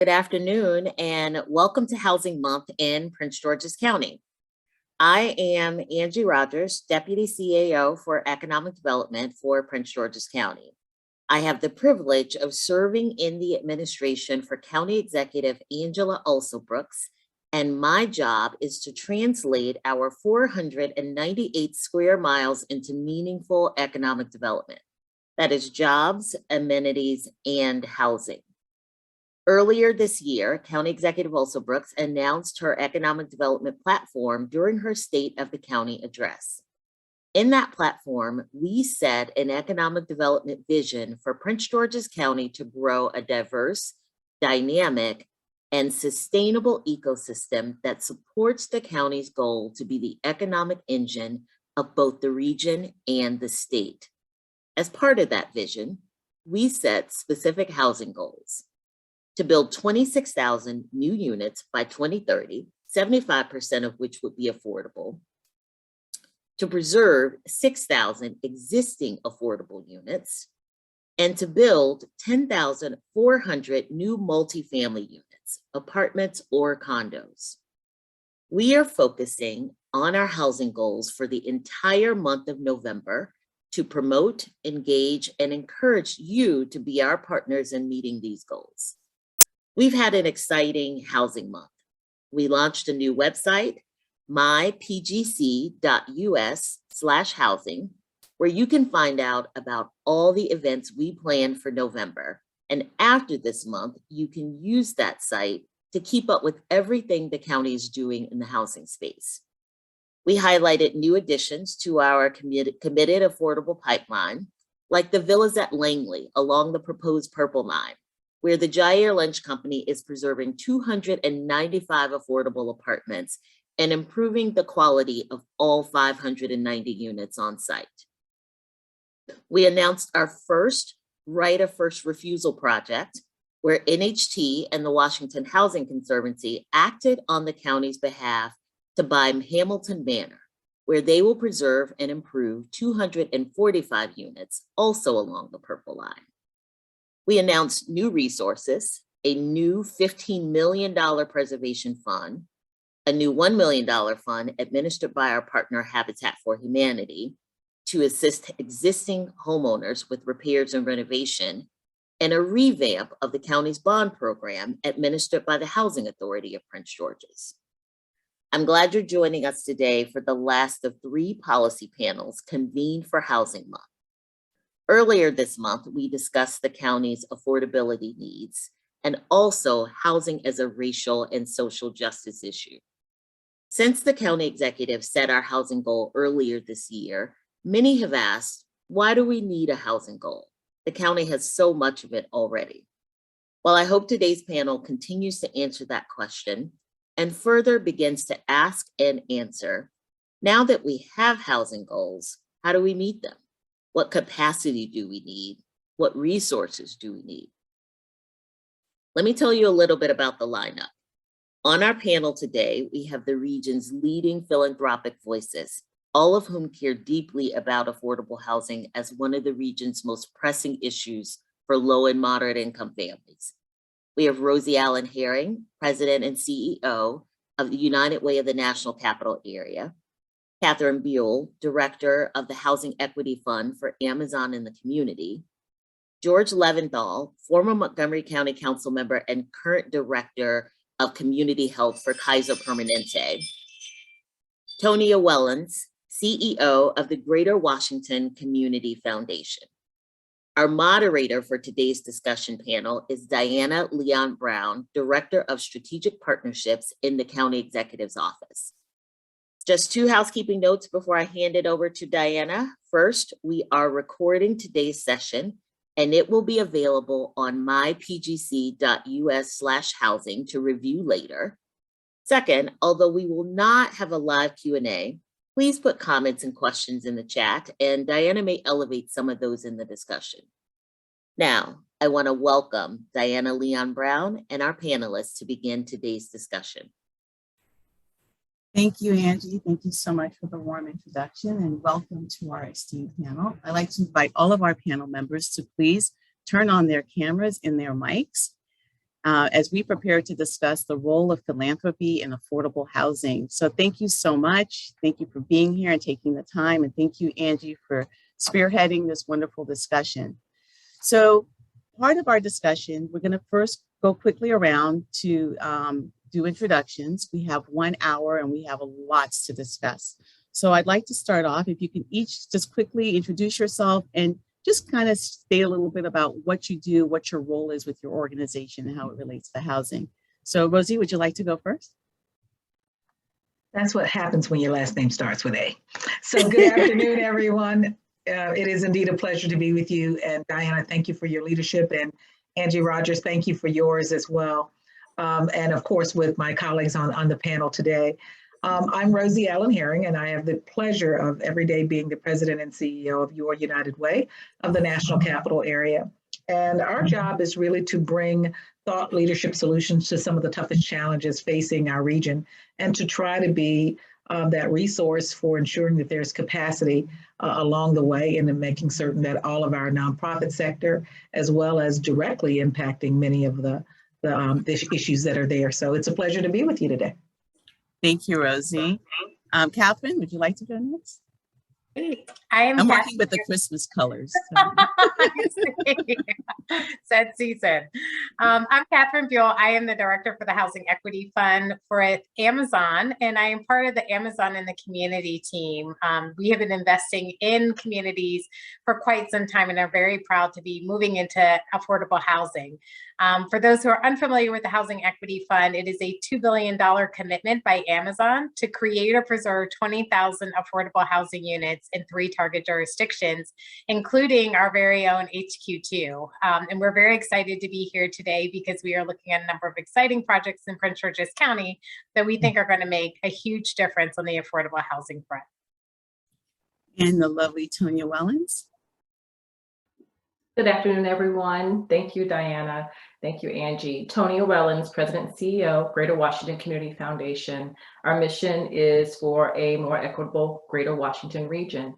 Good afternoon and welcome to Housing Month in Prince George's County. I am Angie Rogers, Deputy CAO for Economic Development for Prince George's County. I have the privilege of serving in the administration for County Executive Angela Alsobrooks, and my job is to translate our 498 square miles into meaningful economic development. That is jobs, amenities, and housing. Earlier this year, County Executive Alsobrooks announced her economic development platform during her State of the County address. In that platform, we set an economic development vision for Prince George's County to grow a diverse, dynamic, and sustainable ecosystem that supports the county's goal to be the economic engine of both the region and the state. As part of that vision, we set specific housing goals. To build 26,000 new units by 2030, 75% of which would be affordable, to preserve 6,000 existing affordable units, and to build 10,400 new multifamily units, apartments or condos. We are focusing on our housing goals for the entire month of November to promote, engage, and encourage you to be our partners in meeting these goals. We've had an exciting housing month. We launched a new website, mypgc.us/housing, where you can find out about all the events we plan for November. And after this month, you can use that site to keep up with everything the county is doing in the housing space. We highlighted new additions to our committed affordable pipeline, like the villas at Langley along the proposed Purple Line, where the Jair Lynch Company is preserving 295 affordable apartments and improving the quality of all 590 units on site. We announced our first right of first refusal project, where NHT and the Washington Housing Conservancy acted on the county's behalf to buy Hamilton Manor, where they will preserve and improve 245 units, also along the Purple Line. We announced new resources, a new $15 million preservation fund, a new $1 million fund administered by our partner Habitat for Humanity to assist existing homeowners with repairs and renovation, and a revamp of the county's bond program administered by the Housing Authority of Prince George's. I'm glad you're joining us today for the last of 3 policy panels convened for Housing Month. Earlier this month, we discussed the county's affordability needs and also housing as a racial and social justice issue. Since the county executive set our housing goal earlier this year, many have asked, why do we need a housing goal? The county has so much of it already. Well, I hope today's panel continues to answer that question and further begins to ask and answer, now that we have housing goals, how do we meet them? What capacity do we need? What resources do we need? Let me tell you a little bit about the lineup. On our panel today, we have the region's leading philanthropic voices, all of whom care deeply about affordable housing as one of the region's most pressing issues for low and moderate income families. We have Rosie Allen Herring, President and CEO of the United Way of the National Capital Area, Catherine Buell, Director of the Housing Equity Fund for Amazon in the Community, George Leventhal, former Montgomery County Council member and current Director of Community Health for Kaiser Permanente, Tonya Wellens, CEO of the Greater Washington Community Foundation. Our moderator for today's discussion panel is Diana Leon Brown, Director of Strategic Partnerships in the County Executive's Office. Just 2 housekeeping notes before I hand it over to Diana. First, we are recording today's session and it will be available on mypgc.us/housing to review later. Second, although we will not have a live Q&A, please put comments and questions in the chat and Diana may elevate some of those in the discussion. Now, I want to welcome Diana Leon Brown and our panelists to begin today's discussion. Thank you, Angie. Thank you so much for the warm introduction and welcome to our esteemed panel. I'd like to invite all of our panel members to please turn on their cameras and their mics. as we prepare to discuss the role of philanthropy in affordable housing. So thank you so much. Thank you for being here and taking the time. And thank you, Angie, for spearheading this wonderful discussion. So part of our discussion, we're going to first go quickly around to do introductions. We have 1 hour and we have lots to discuss. So I'd like to start off, if you can each just quickly introduce yourself and just kind of state a little bit about what you do, what your role is with your organization and how it relates to housing. So Rosie, would you like to go first? That's what happens when your last name starts with A. So good afternoon, everyone. It is indeed a pleasure to be with you. And Diana, thank you for your leadership. And Angie Rogers, thank you for yours as well. And of course, with my colleagues on the panel today. I'm Rosie Allen Herring, and I have the pleasure of every day being the president and CEO of Your United Way of the National Capital Area. And our job is really to bring thought leadership solutions to some of the toughest challenges facing our region and to try to be that resource for ensuring that there's capacity along the way and in making certain that all of our nonprofit sector, as well as directly impacting many of the issues that are there. So it's a pleasure to be with you today. Thank you, Rosie. Catherine, would you like to go next? I'm working with the Christmas colors. So. Said Susan. I'm Catherine Buell. I am the director for the Housing Equity Fund for Amazon, and I am part of the Amazon in the Community team. We have been investing in communities for quite some time and are very proud to be moving into affordable housing. For those who are unfamiliar with the Housing Equity Fund, it is a $2 billion commitment by Amazon to create or preserve 20,000 affordable housing units in 3 target jurisdictions, including our very own HQ2. And we're very excited to be here today because we are looking at a number of exciting projects in Prince George's County that we think are going to make a huge difference on the affordable housing front. And the lovely Tonya Wellens. Good afternoon, everyone. Thank you, Diana. Thank you, Angie. Tonya Wellens, President and CEO, Greater Washington Community Foundation. Our mission is for a more equitable Greater Washington region.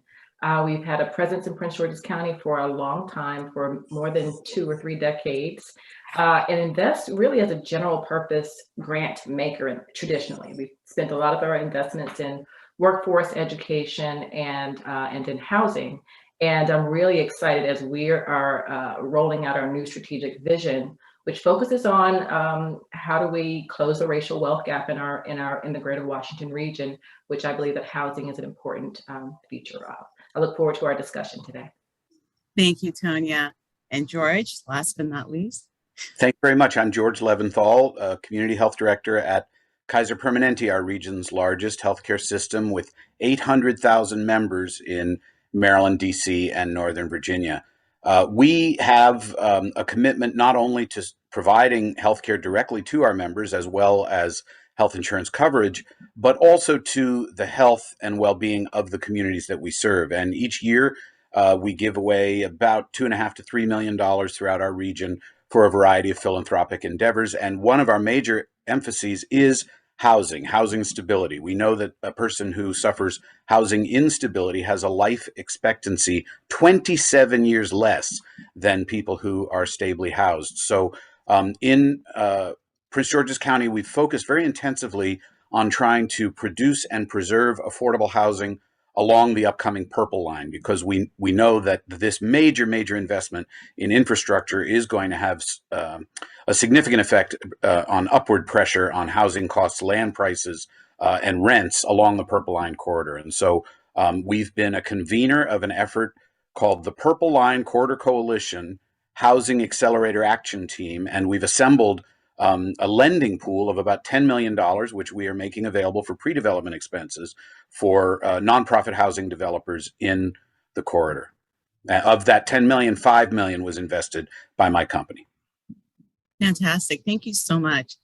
We've had a presence in Prince George's County for a long time, for more than 2 or 3 decades, and invest really as a general purpose grant maker traditionally. We've spent a lot of our investments in workforce education and in housing. And I'm really excited as we are rolling out our new strategic vision, which focuses on how do we close the racial wealth gap in the Greater Washington region, which I believe that housing is an important feature of. I look forward to our discussion today. Thank you, Tonya. And George, last but not least. Thank you very much. I'm George Leventhal, Community Health Director at Kaiser Permanente, our region's largest healthcare system with 800,000 members in Maryland, DC, and Northern Virginia. We have a commitment not only to providing healthcare directly to our members, as well as health insurance coverage, but also to the health and well-being of the communities that we serve. And each year, we give away about $2.5 to $3 million throughout our region for a variety of philanthropic endeavors. And one of our major emphases is housing stability. We know that a person who suffers housing instability has a life expectancy 27 years less than people who are stably housed. So in Prince George's County, we've focused very intensively on trying to produce and preserve affordable housing along the upcoming Purple Line, because we know that this major investment in infrastructure is going to have a significant effect on upward pressure on housing costs, land prices, and rents along the Purple Line corridor. And so we've been a convener of an effort called the Purple Line Corridor Coalition Housing Accelerator Action Team, and we've assembled a lending pool of about $10 million, which we are making available for pre-development expenses for nonprofit housing developers in the corridor. Of that 10 million, 5 million was invested by my company. Fantastic. Thank you so much.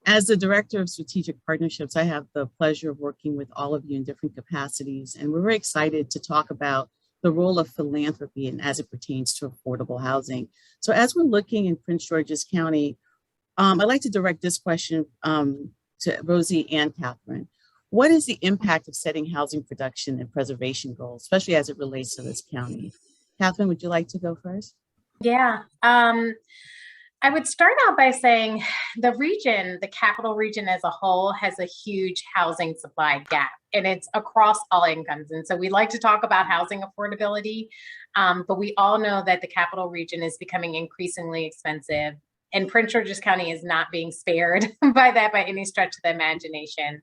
As the Director of Strategic Partnerships, I have the pleasure of working with all of you in different capacities, and we're very excited to talk about the role of philanthropy and as it pertains to affordable housing. So as we're looking in Prince George's County, I'd like to direct this question to Rosie and Catherine. What is the impact of setting housing production and preservation goals, especially as it relates to this county? Catherine, would you like to go first? Yeah. I would start out by saying the region, the capital region as a whole, has a huge housing supply gap, and it's across all incomes. And so we like to talk about housing affordability, but we all know that the capital region is becoming increasingly expensive, and Prince George's County is not being spared by that by any stretch of the imagination.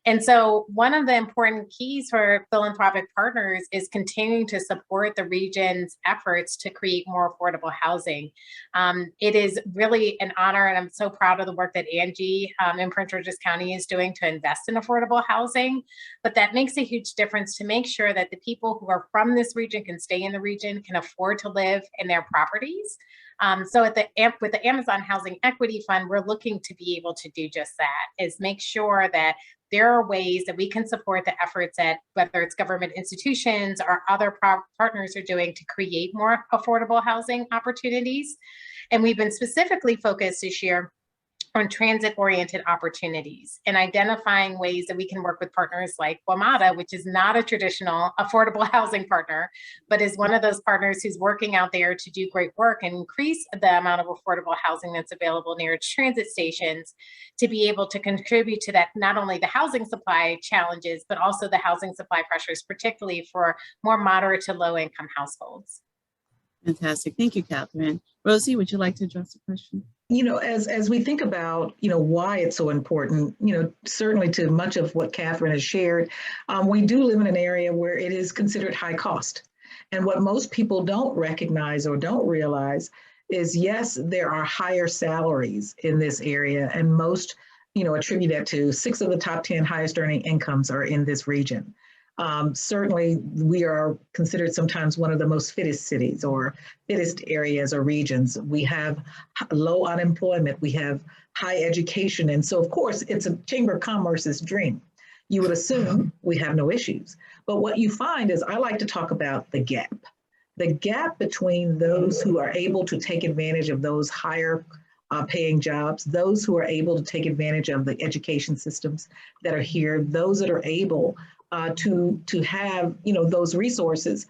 And so one of the important keys for philanthropic partners is continuing to support the region's efforts to create more affordable housing. It is really an honor, and I'm so proud of the work that Angie in Prince George's County is doing to invest in affordable housing. But that makes a huge difference to make sure that the people who are from this region can stay in the region, can afford to live in their properties. So with the Amazon Housing Equity Fund, we're looking to be able to do just that, is make sure that there are ways that we can support the efforts that whether it's government institutions or other partners are doing to create more affordable housing opportunities. And we've been specifically focused this year on transit-oriented opportunities and identifying ways that we can work with partners like WMATA, which is not a traditional affordable housing partner, but is one of those partners who's working out there to do great work and increase the amount of affordable housing that's available near its transit stations to be able to contribute to that, not only the housing supply challenges, but also the housing supply pressures, particularly for more moderate to low income households. Fantastic. Thank you, Catherine. Rosie, would you like to address the question? As we think about, why it's so important, certainly to much of what Catherine has shared, we do live in an area where it is considered high cost. And what most people don't recognize or don't realize is, yes, there are higher salaries in this area, and most, attribute that to 6 of the top 10 highest earning incomes are in this region. Certainly, we are considered sometimes one of the most fittest cities or fittest areas or regions. We have low unemployment, we have high education. And so, of course, it's a Chamber of Commerce's dream. You would assume we have no issues. But what you find is I like to talk about the gap between those who are able to take advantage of those higher paying jobs, those who are able to take advantage of the education systems that are here, those that are able to have those resources.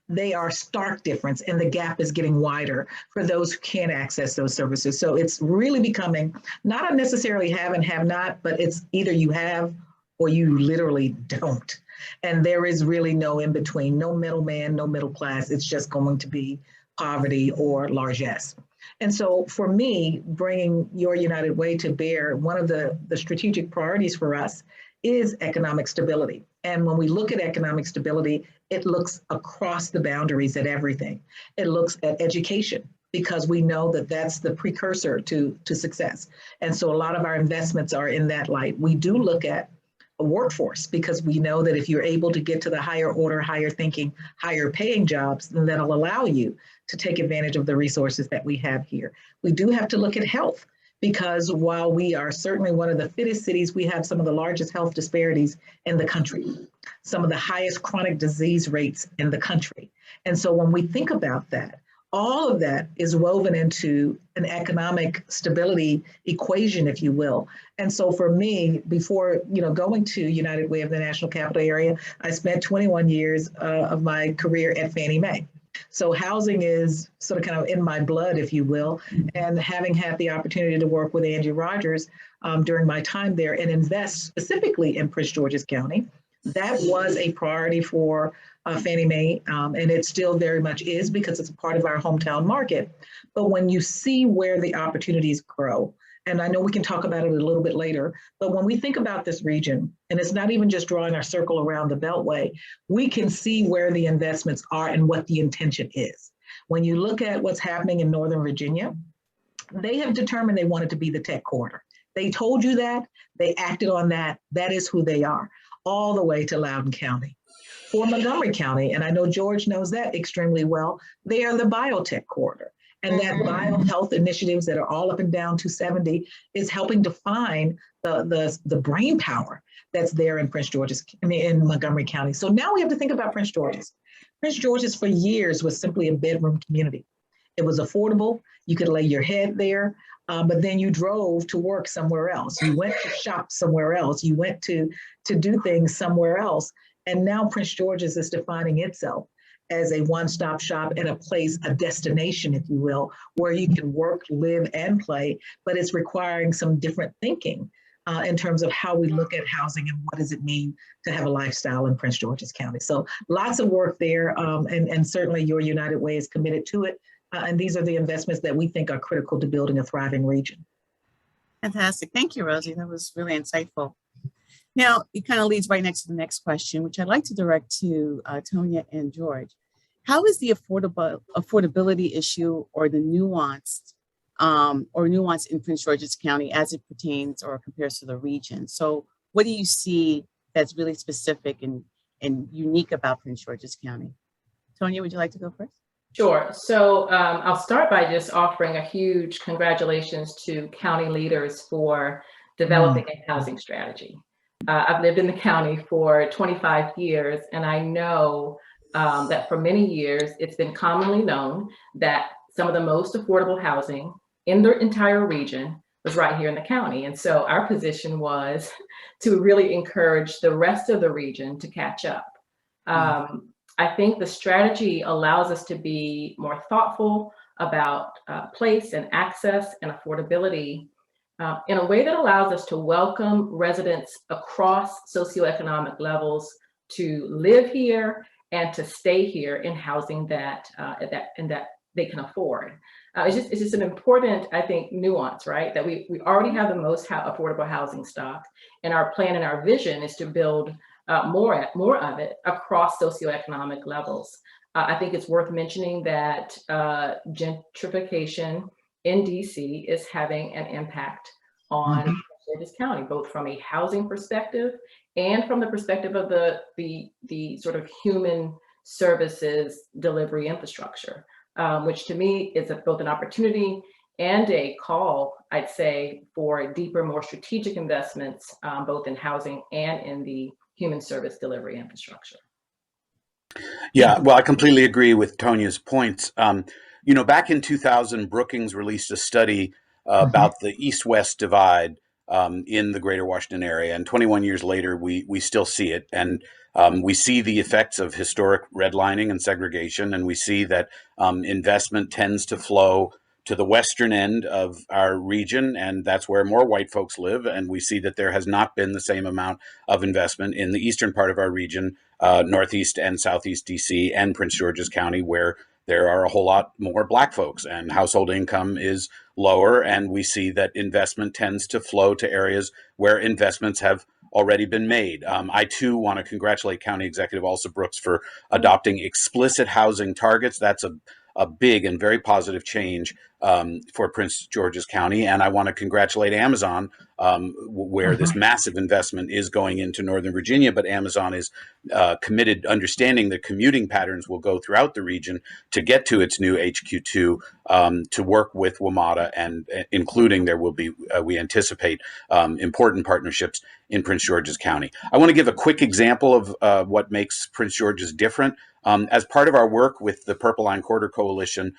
They are stark difference, and the gap is getting wider for those who can't access those services. So it's really becoming not a necessarily have and have not, but it's either you have or you literally don't. And there is really no in between, no middleman, no middle class. It's just going to be poverty or largesse. And so for me, bringing Your United Way to bear, one of the strategic priorities for us is economic stability. And when we look at economic stability, it looks across the boundaries at everything. It looks at education, because we know that that's the precursor to success. And so a lot of our investments are in that light. We do look at a workforce, because we know that if you're able to get to the higher order, higher thinking, higher paying jobs, then that'll allow you to take advantage of the resources that we have here. We do have to look at health, because while we are certainly one of the fittest cities, we have some of the largest health disparities in the country, some of the highest chronic disease rates in the country. And so when we think about that, all of that is woven into an economic stability equation, if you will. And so for me, before going to United Way of the National Capital Area, I spent 21 years of my career at Fannie Mae. So housing is sort of kind of in my blood, if you will, and having had the opportunity to work with Angie Rogers during my time there and invest specifically in Prince George's County, that was a priority for Fannie Mae, and it still very much is, because it's a part of our hometown market. But when you see where the opportunities grow, and I know we can talk about it a little bit later, but when we think about this region, and it's not even just drawing our circle around the Beltway, we can see where the investments are and what the intention is. When you look at what's happening in Northern Virginia, they have determined they wanted to be the tech corridor. They told you that, they acted on that, that is who they are, all the way to Loudoun County. For Montgomery County, and I know George knows that extremely well, they are the biotech corridor. And that biohealth initiatives that are all up and down 270 is helping define the brain power that's there in in Montgomery County. So now we have to think about Prince George's. Prince George's for years was simply a bedroom community. It was affordable. You could lay your head there, but then you drove to work somewhere else. You went to shop somewhere else. You went to do things somewhere else. And now Prince George's is defining itself as a one-stop shop and a place, a destination, if you will, where you can work, live, and play, but it's requiring some different thinking in terms of how we look at housing and what does it mean to have a lifestyle in Prince George's County. So lots of work there, and certainly your United Way is committed to it. And these are the investments that we think are critical to building a thriving region. Fantastic. Thank you, Rosie. That was really insightful. Now, it kind of leads right next to the next question, which I'd like to direct to Tonya and George. How is the affordability issue or the nuance in Prince George's County as it pertains or compares to the region? So what do you see that's really specific and unique about Prince George's County? Tonya, would you like to go first? Sure. So I'll start by just offering a huge congratulations to county leaders for developing a housing strategy. I've lived in the county for 25 years, and I know that for many years, it's been commonly known that some of the most affordable housing in the entire region was right here in the county. And so our position was to really encourage the rest of the region to catch up. I think the strategy allows us to be more thoughtful about place and access and affordability in a way that allows us to welcome residents across socioeconomic levels to live here and to stay here in housing that they can afford. It's just an important, I think, nuance, right? That we already have the most affordable housing stock, and our plan and our vision is to build more of it across socioeconomic levels. I think it's worth mentioning that gentrification in DC is having an impact on Georges County, both from a housing perspective and from the perspective of the sort of human services delivery infrastructure, which to me is both an opportunity and a call, I'd say, for deeper, more strategic investments, both in housing and in the human service delivery infrastructure. Yeah, well, I completely agree with Tonya's points. Back in 2000, Brookings released a study about the East-West divide in the greater Washington area. And 21 years later, we still see it. And we see the effects of historic redlining and segregation. And we see that investment tends to flow to the western end of our region, and that's where more white folks live. And we see that there has not been the same amount of investment in the eastern part of our region, northeast and southeast DC and Prince George's County, where there are a whole lot more Black folks and household income is lower. And we see that investment tends to flow to areas where investments have already been made. I too want to congratulate County Executive Elsa Brooks for adopting explicit housing targets. That's a big and very positive change for Prince George's County. And I want to congratulate Amazon, where this massive investment is going into Northern Virginia, but Amazon is committed, understanding that commuting patterns will go throughout the region to get to its new HQ2 to work with WMATA, and including there will be, we anticipate, important partnerships in Prince George's County. I want to give a quick example of what makes Prince George's different. As part of our work with the Purple Line Corridor Coalition,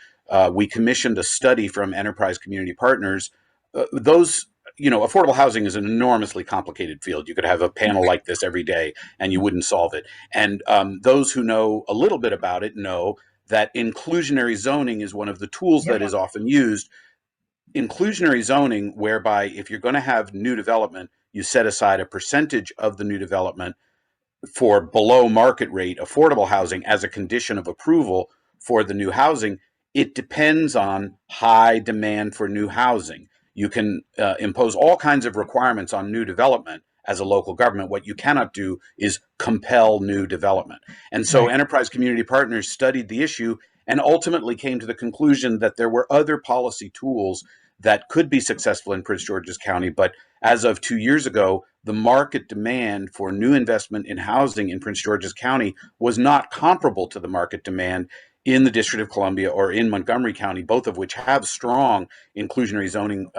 we commissioned a study from Enterprise Community Partners. Affordable housing is an enormously complicated field. You could have a panel like this every day and you wouldn't solve it. And those who know a little bit about it know that inclusionary zoning is one of the tools that is often used. Inclusionary zoning, whereby if you're going to have new development, you set aside a percentage of the new development for below market rate affordable housing as a condition of approval for the new housing. It depends on high demand for new housing. You can impose all kinds of requirements on new development as a local government. What you cannot do is compel new development. And so Enterprise Community Partners studied the issue and ultimately came to the conclusion that there were other policy tools that could be successful in Prince George's County. But as of 2 years ago, the market demand for new investment in housing in Prince George's County was not comparable to the market demand in the District of Columbia or in Montgomery County, both of which have strong inclusionary zoning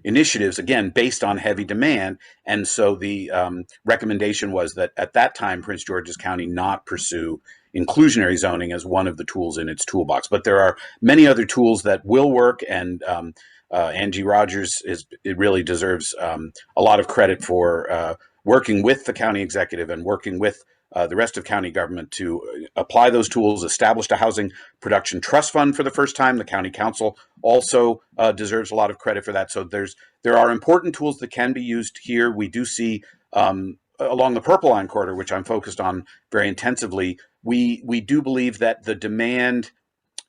initiatives, again, based on heavy demand. And so the recommendation was that at that time, Prince George's County not pursue inclusionary zoning as one of the tools in its toolbox. But there are many other tools that will work, and Angie Rogers it really deserves a lot of credit for working with the county executive and working with the rest of county government to apply those tools, established a housing production trust fund for the first time. The county council also deserves a lot of credit for that. So there are important tools that can be used here. We do see along the Purple Line corridor, which I'm focused on very intensively, we do believe that the demand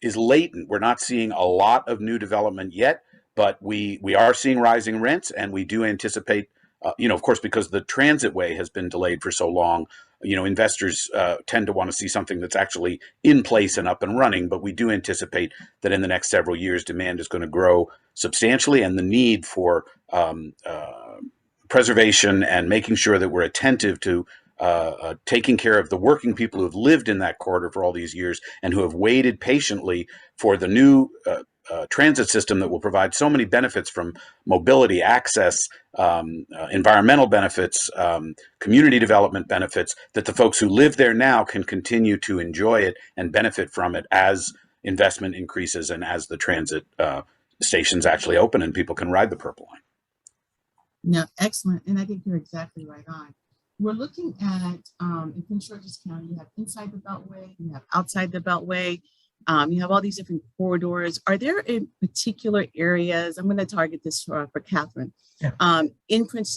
is latent. We're not seeing a lot of new development yet, but we are seeing rising rents, and we do anticipate, of course, because the transitway has been delayed for so long, investors tend to want to see something that's actually in place and up and running. But we do anticipate that in the next several years, demand is going to grow substantially, and the need for preservation and making sure that we're attentive to taking care of the working people who have lived in that corridor for all these years and who have waited patiently for the new transit system that will provide so many benefits, from mobility, access, environmental benefits, community development benefits, that the folks who live there now can continue to enjoy it and benefit from it as investment increases and as the transit stations actually open and people can ride the Purple Line. No, excellent. And I think you're exactly right on. We're looking at, in Prince George's County, you have inside the Beltway, you have outside the Beltway, you have all these different corridors. Are there in particular areas, I'm going to target this for Catherine, in Prince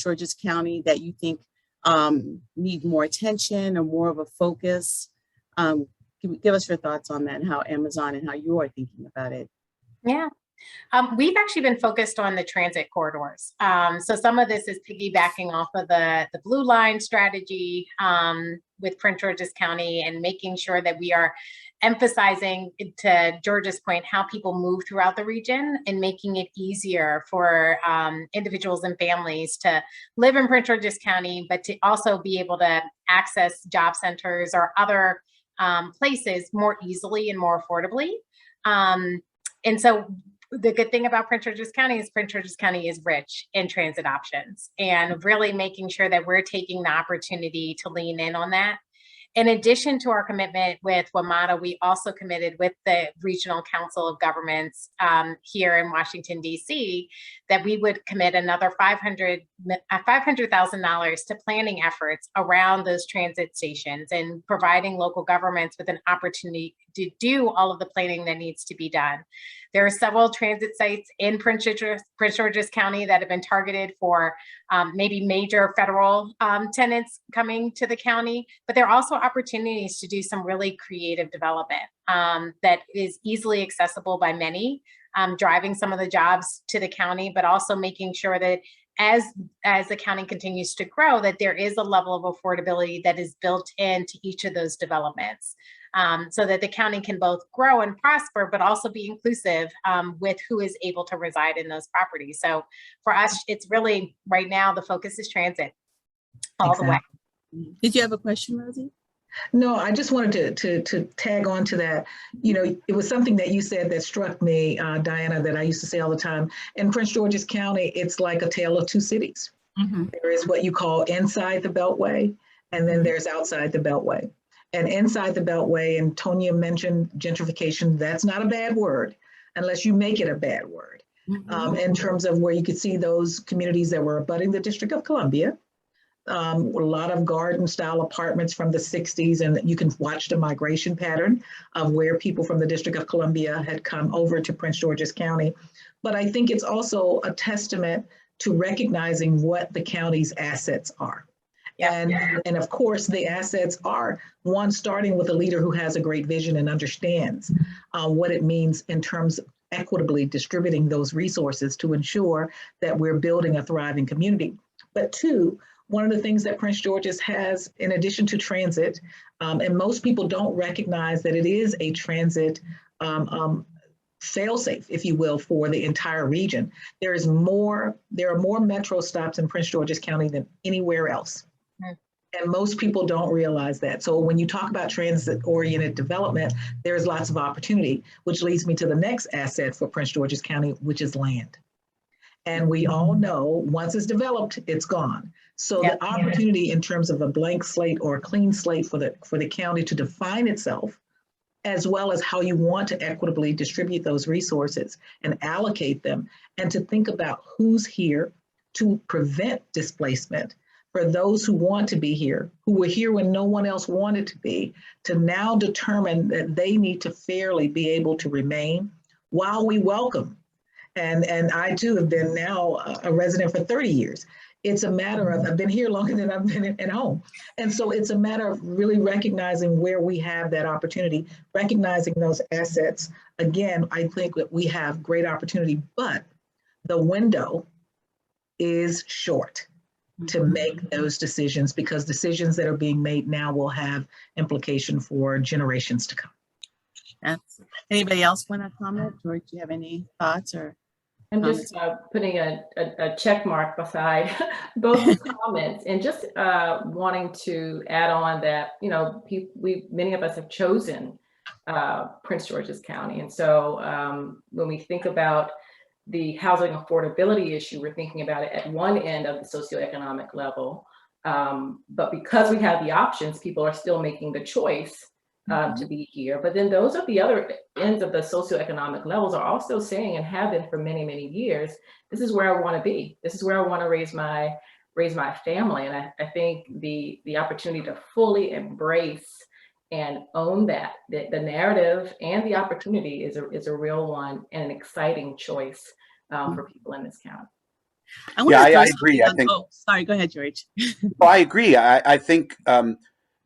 George's County that you think need more attention or more of a focus? Give us your thoughts on that and how Amazon and how you are thinking about it. Yeah. We've actually been focused on the transit corridors. So some of this is piggybacking off of the Blue Line strategy with Prince George's County, and making sure that we are emphasizing, to George's point, how people move throughout the region and making it easier for individuals and families to live in Prince George's County, but to also be able to access job centers or other places more easily and more affordably. And so the good thing about Prince George's County is rich in transit options, and really making sure that we're taking the opportunity to lean in on that. In addition to our commitment with WMATA, we also committed with the Regional Council of Governments here in Washington, D.C., that we would commit another $500,000 to planning efforts around those transit stations and providing local governments with an opportunity to do all of the planning that needs to be done. There are several transit sites in Prince George's County that have been targeted for maybe major federal tenants coming to the county, but there are also opportunities to do some really creative development that is easily accessible by many, driving some of the jobs to the county, but also making sure that as the county continues to grow, that there is a level of affordability that is built into each of those developments. So that the county can both grow and prosper, but also be inclusive with who is able to reside in those properties. So for us, it's really, right now, the focus is transit all the way. Did you have a question, Rosie? No, I just wanted to tag on to that. It was something that you said that struck me, Diana, that I used to say all the time. In Prince George's County, it's like a tale of two cities. Mm-hmm. There is what you call inside the Beltway, and then there's outside the Beltway. And inside the Beltway, and Tonya mentioned gentrification, that's not a bad word unless you make it a bad word. Mm-hmm. In terms of where you could see those communities that were abutting the District of Columbia, a lot of garden style apartments from the 60s, and you can watch the migration pattern of where people from the District of Columbia had come over to Prince George's County. But I think it's also a testament to recognizing what the county's assets are. Yeah. And of course, the assets are, one, starting with a leader who has a great vision and understands what it means in terms of equitably distributing those resources to ensure that we're building a thriving community. But two, one of the things that Prince George's has, in addition to transit, and most people don't recognize that it is a transit fail-safe, if you will, for the entire region. There are more metro stops in Prince George's County than anywhere else. And most people don't realize that. So when you talk about transit-oriented development, there's lots of opportunity, which leads me to the next asset for Prince George's County, which is land. And we all know once it's developed, it's gone. So the opportunity in terms of a blank slate or a clean slate for the county to define itself, as well as how you want to equitably distribute those resources and allocate them, and to think about who's here to prevent displacement for those who want to be here, who were here when no one else wanted to be, to now determine that they need to fairly be able to remain while we welcome. And I too have been now a resident for 30 years. It's a matter of, I've been here longer than I've been at home. And so it's a matter of really recognizing where we have that opportunity, recognizing those assets. Again, I think that we have great opportunity, but the window is short to make those decisions, because decisions that are being made now will have implication for generations to come. Anybody else want to comment? George, do you have any thoughts or? I'm just putting a check mark beside both comments, and just wanting to add on that, you know, many of us have chosen Prince George's County. And so when we think about the housing affordability issue, we're thinking about it at one end of the socioeconomic level. But because we have the options, people are still making the choice to be here. But then those at the other ends of the socioeconomic levels are also saying, and have been for many, many years, this is where I want to be. This is where I want to raise my family. And I think the opportunity to fully embrace and own that, the narrative and the opportunity is a real one, and an exciting choice for people in this county. I agree. I think. Oh, sorry. Go ahead, George. I agree. I think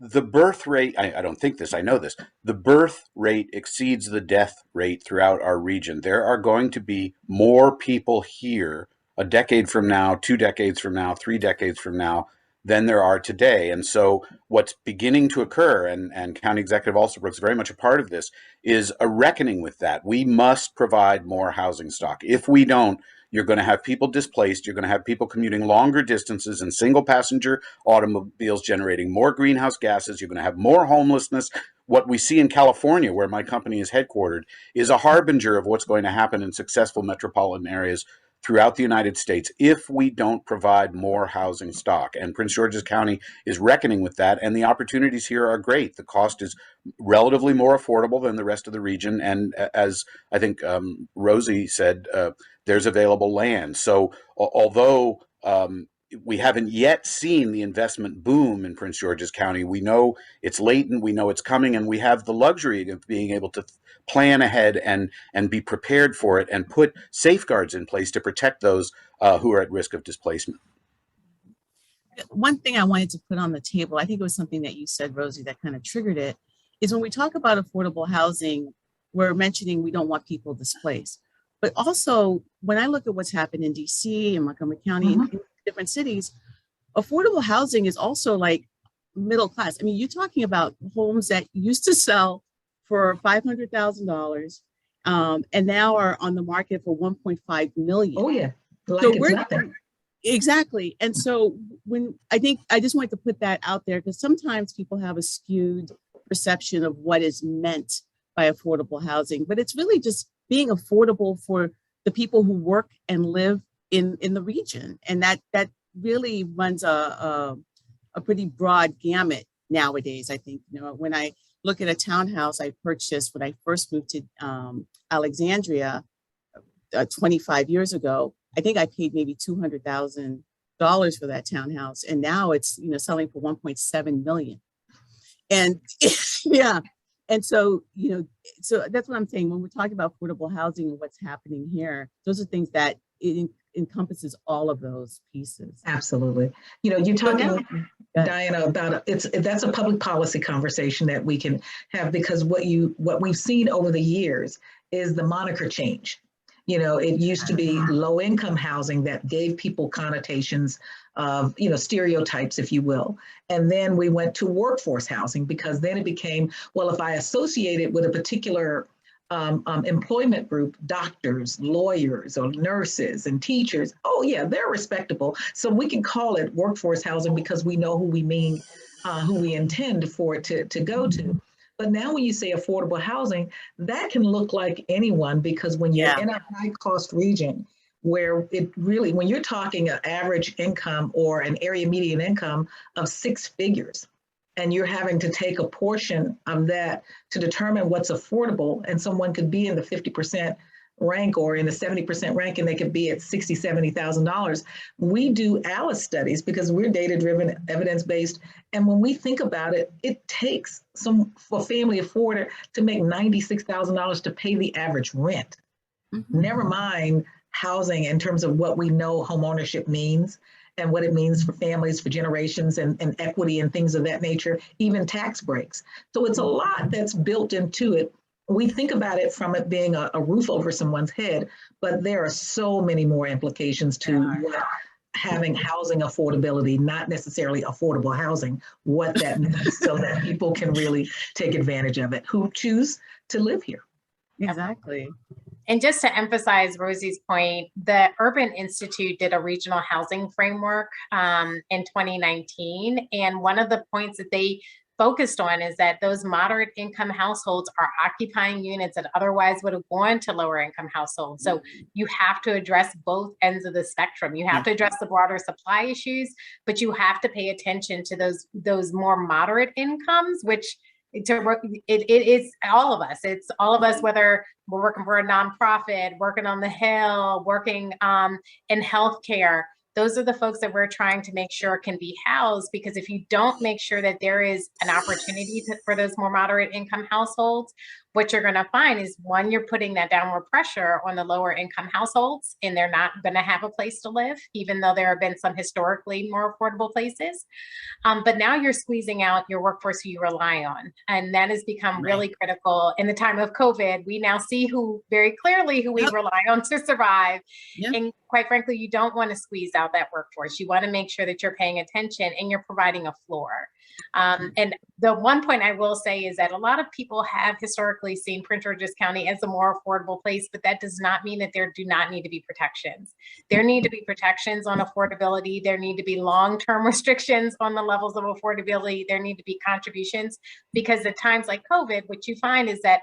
the birth rate, I don't think this, I know this, the birth rate exceeds the death rate throughout our region. There are going to be more people here a decade from now, 2 decades from now, 3 decades from now than there are today. And so what's beginning to occur, and County Executive Alsobrooks is very much a part of this, is a reckoning with that. We must provide more housing stock. If we don't, you're going to have people displaced. You're going to have people commuting longer distances in single passenger automobiles, generating more greenhouse gases. You're going to have more homelessness. What we see in California, where my company is headquartered, is a harbinger of what's going to happen in successful metropolitan areas throughout the United States if we don't provide more housing stock. And Prince George's County is reckoning with that, and the opportunities here are great. The cost is relatively more affordable than the rest of the region, and as I think Rosie said, there's available land. So although we haven't yet seen the investment boom in Prince George's County, we know it's latent, we know it's coming, and we have the luxury of being able to plan ahead and be prepared for it, and put safeguards in place to protect those who are at risk of displacement. One thing I wanted to put on the table, I think it was something that you said, Rosie, that kind of triggered it, is when we talk about affordable housing, we're mentioning we don't want people displaced. But also, when I look at what's happened in DC and Montgomery County and in different cities, affordable housing is also like middle class. I mean, you're talking about homes that used to sell for $500,000 and now are on the market for $1.5 million. Oh yeah, like so it's nothing. Exactly. And so when I just wanted to put that out there, because sometimes people have a skewed perception of what is meant by affordable housing, but it's really just being affordable for the people who work and live in the region. And that really runs a pretty broad gamut nowadays. I think, you know, when I look at a townhouse I purchased when I first moved to Alexandria 25 years ago, I think I paid maybe $200,000 for that townhouse. And now it's, you know, selling for 1.7 million. And yeah. And so, you know, so that's what I'm saying. When we're talking about affordable housing and what's happening here, those are things that it encompasses all of those pieces. Absolutely. You know, you're talking, Diana, about that's a public policy conversation that we can have, because what we've seen over the years is the moniker change. You know, it used to be low income housing that gave people connotations of, you know, stereotypes, if you will. And then we went to workforce housing, because then it became, well, if I associate it with a particular employment group, doctors, lawyers, or nurses and teachers, oh yeah, they're respectable. So we can call it workforce housing because we know who we mean, who we intend for it to go to. But now when you say affordable housing, that can look like anyone, because when you're in a high cost region where it really, when you're talking an average income or an area median income of 6 figures, and you're having to take a portion of that to determine what's affordable, and someone could be in the 50% rank or in the 70% rank, and they could be at $60,000, $70,000. We do ALICE studies because we're data-driven, evidence-based. And when we think about it, it takes for family afforder to make $96,000 to pay the average rent. Never mind housing in terms of what we know home ownership means and what it means for families, for generations, and equity and things of that nature, even tax breaks. So it's a lot that's built into it. We think about it from it being a roof over someone's head, but there are so many more implications to what having housing affordability, not necessarily affordable housing, what that means so that people can really take advantage of it who choose to live here. Exactly. And just to emphasize Rosie's point, the Urban Institute did a regional housing framework in 2019. And one of the points that they focused on is that those moderate income households are occupying units that otherwise would have gone to lower income households. So you have to address both ends of the spectrum. You have to address the broader supply issues, but you have to pay attention to those more moderate incomes, which it is all of us. It's all of us, whether we're working for a nonprofit, working on the Hill, working in healthcare. Those are the folks that we're trying to make sure can be housed, because if you don't make sure that there is an opportunity for those more moderate income households, what you're going to find is, one, you're putting that downward pressure on the lower income households, and they're not going to have a place to live, even though there have been some historically more affordable places. But now you're squeezing out your workforce who you rely on. And that has become really critical in the time of COVID. We now see very clearly who we rely on to survive. And quite frankly, you don't want to squeeze out that workforce. You want to make sure that you're paying attention and you're providing a floor. And the one point I will say is that a lot of people have historically seen Prince George's County as a more affordable place, but that does not mean that there do not need to be protections. There need to be protections on affordability. There need to be long-term restrictions on the levels of affordability. There need to be contributions, because at times like COVID, what you find is that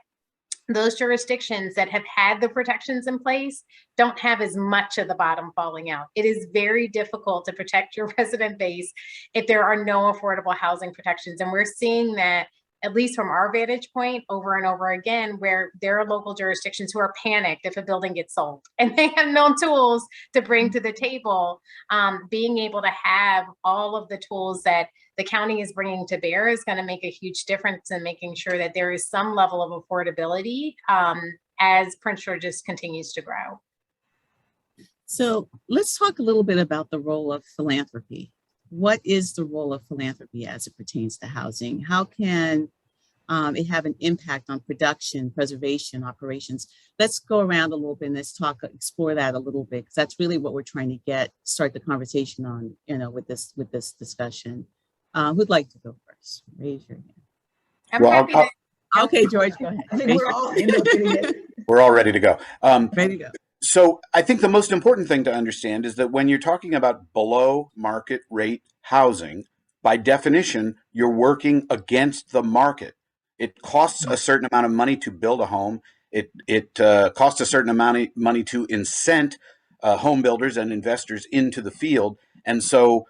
those jurisdictions that have had the protections in place don't have as much of the bottom falling out. It is very difficult to protect your resident base if there are no affordable housing protections. And we're seeing that, at least from our vantage point, over and over again, where there are local jurisdictions who are panicked if a building gets sold and they have no tools to bring to the table. Being able to have all of the tools that the county is bringing to bear is going to make a huge difference in making sure that there is some level of affordability as Prince George's continues to grow. So let's talk a little bit about the role of philanthropy. What is the role of philanthropy as it pertains to housing? How can it have an impact on production, preservation, operations? Let's go around a little bit and let's explore that a little bit, because that's really what we're trying to start the conversation on, with this discussion. Who'd like to go first? Raise your hand. I'm happy to. Okay, George, go ahead. I think we're all We're all ready to go. Ready to go. So I think the most important thing to understand is that when you're talking about below market rate housing, by definition, you're working against the market. It costs a certain amount of money to build a home. It costs a certain amount of money to incent home builders and investors into the field. And so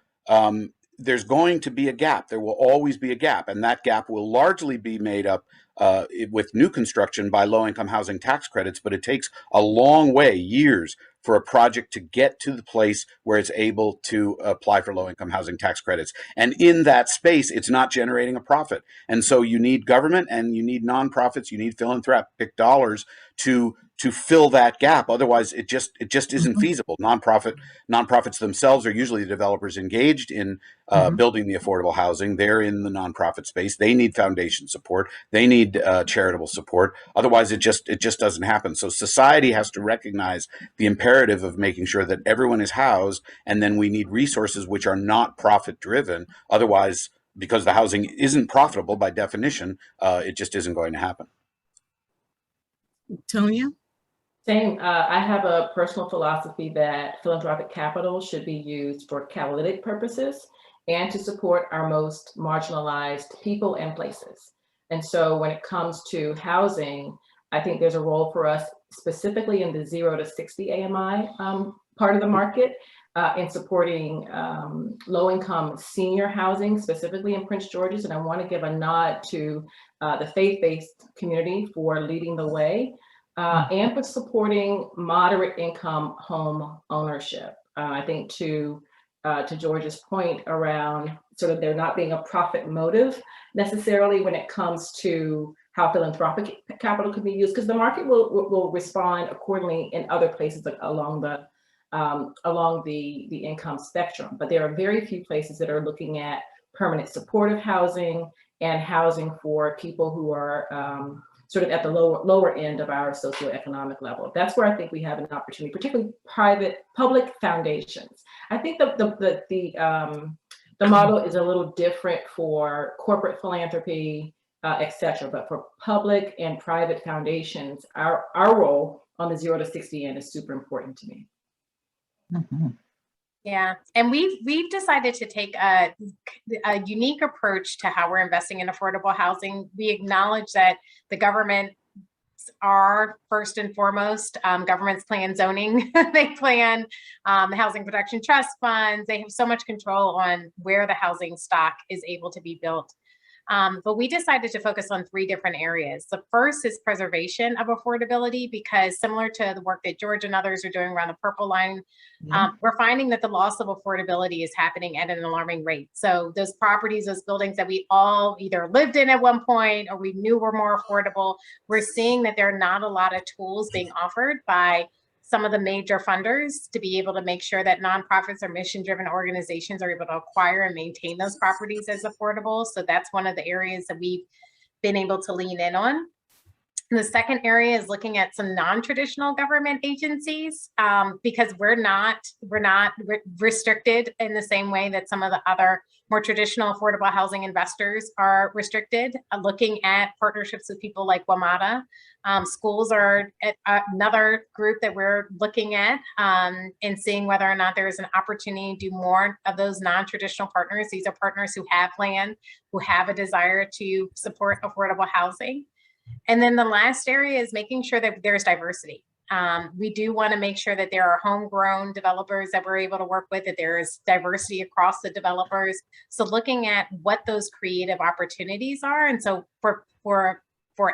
there's going to be a gap. There will always be a gap. And that gap will largely be made up with new construction by low-income housing tax credits, but it takes a long way, years, for a project to get to the place where it's able to apply for low-income housing tax credits. And in that space, it's not generating a profit. And so you need government and you need nonprofits, you need philanthropic dollars to fill that gap. Otherwise, it just isn't feasible. Nonprofits themselves are usually the developers engaged in building the affordable housing. They're in the nonprofit space. They need foundation support. They need charitable support. Otherwise, it just doesn't happen. So society has to recognize the imperative of making sure that everyone is housed, and then we need resources which are not profit driven. Otherwise, because the housing isn't profitable by definition, it just isn't going to happen. Tonya? Same. I have a personal philosophy that philanthropic capital should be used for catalytic purposes and to support our most marginalized people and places. And so when it comes to housing, I think there's a role for us specifically in the 0 to 60 AMI part of the market in supporting low-income senior housing, specifically in Prince George's. And I want to give a nod to the faith-based community for leading the way. and for supporting moderate income home ownership. I think to George's point around sort of there not being a profit motive necessarily when it comes to how philanthropic capital could be used, because the market will respond accordingly in other places along the income spectrum. But there are very few places that are looking at permanent supportive housing and housing for people who are sort of at the lower end of our socioeconomic level. That's where I think we have an opportunity, particularly public foundations. I think the model is a little different for corporate philanthropy, et cetera, but for public and private foundations, our role on the 0 to 60 end is super important to me. Mhm. Yeah, and we've decided to take a unique approach to how we're investing in affordable housing. We acknowledge that the government are first and foremost. Governments plan zoning, they plan housing production trust funds. They have so much control on where the housing stock is able to be built. But we decided to focus on 3 different areas. The first is preservation of affordability, because similar to the work that George and others are doing around the purple line, we're finding that the loss of affordability is happening at an alarming rate. So those properties, those buildings that we all either lived in at one point or we knew were more affordable, we're seeing that there are not a lot of tools being offered by some of the major funders to be able to make sure that nonprofits or mission-driven organizations are able to acquire and maintain those properties as affordable. So that's one of the areas that we've been able to lean in on. And the second area is looking at some non-traditional government agencies, because we're not restricted in the same way that some of the other more traditional affordable housing investors are restricted. Looking at partnerships with people like WMATA. Schools are another group that we're looking at and seeing whether or not there is an opportunity to do more of those non-traditional partners. These are partners who have land, who have a desire to support affordable housing. And then the last area is making sure that there's diversity. We do want to make sure that there are homegrown developers that we're able to work with, that there is diversity across the developers. So looking at what those creative opportunities are. And so for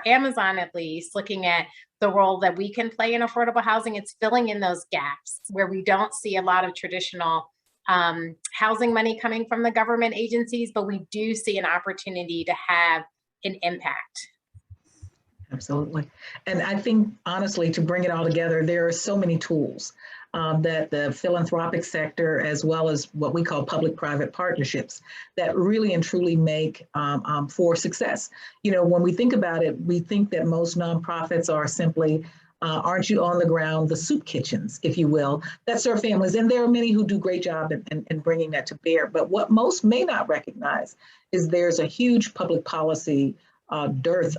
Amazon, at least, looking at the role that we can play in affordable housing, it's filling in those gaps where we don't see a lot of traditional housing money coming from the government agencies, but we do see an opportunity to have an impact. Absolutely. And I think, honestly, to bring it all together, there are so many tools that the philanthropic sector, as well as what we call public-private partnerships, that really and truly make for success. You know, when we think about it, we think that most nonprofits are simply, aren't you on the ground, the soup kitchens, if you will, that serve families. And there are many who do great job in bringing that to bear. But what most may not recognize is there's a huge public policy dearth